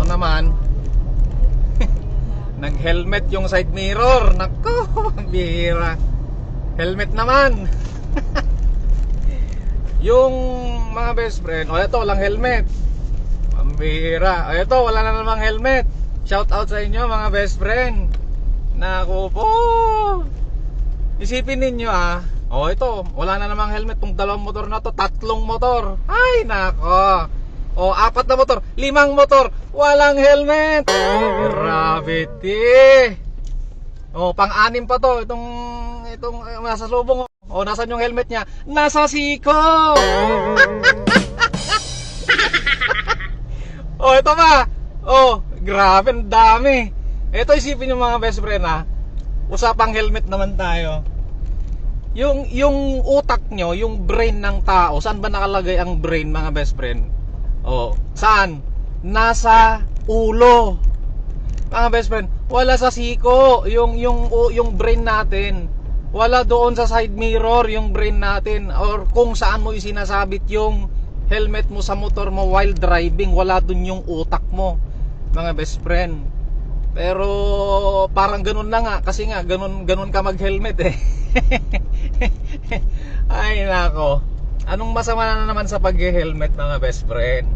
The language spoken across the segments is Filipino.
ito naman. Nag-helmet yung side mirror. Nako, bihira. Helmet naman. Yung mga best friend, o ito, walang helmet. Pambihira. O ito, wala na namang helmet. Shout out sa inyo mga best friend. Naku po. Isipin ninyo o ito, wala na namang helmet tong dalawang motor na to, tatlong motor. Ay nako. O 4 na motor, 5 motor, walang helmet. Gravity. O pang-anim pa to, itong nasa subong. O nasan yung helmet niya? Nasa siko. O ito pa. O grabe, ang dami. Ito isipin yung mga best friend usapang helmet naman tayo. Yung utak nyo, yung brain ng tao, saan ba nakalagay ang brain mga best friend? Saan? Nasa ulo. Mga best friend, wala sa siko yung brain natin. Wala doon sa side mirror yung brain natin, or kung saan mo isinasabit yung helmet mo sa motor mo while driving, wala doon yung utak mo mga best friend. Pero parang ganun na nga, kasi nga ganun ka mag-helmet Ay nako. Anong masama na naman sa pag-helmet mga best friend?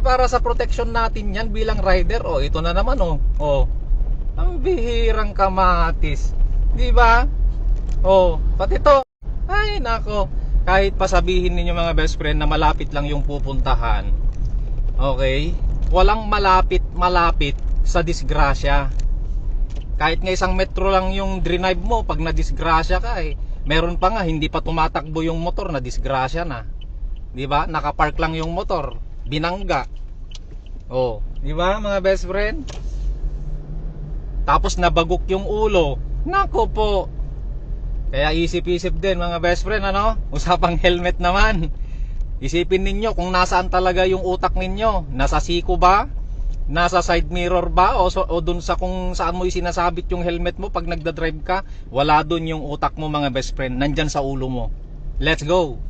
Para sa protection natin yan bilang rider. Ito na naman ang bihirang kamatis, di ba? Pati to. Ay nako. Kahit pasabihin ninyo mga best friend na malapit lang yung pupuntahan, okay, walang malapit sa disgrasya. Kahit nga 1 metro lang yung drive mo, pag na-disgrasya ka meron pa nga hindi pa tumatakbo yung motor, na disgrasya na. Di ba? Nakapark lang yung motor, binangga. Di ba mga best friend? Tapos nabagok yung ulo. Nako po. Kaya isip-isip din mga best friend usapang helmet naman. Isipin ninyo kung nasaan talaga yung utak ninyo. Nasa siko ba? Nasa side mirror ba? O dun sa kung saan mo isinasabit yung helmet mo pag nagdadrive ka? Wala dun yung utak mo mga best friend. Nandyan sa ulo mo. Let's go!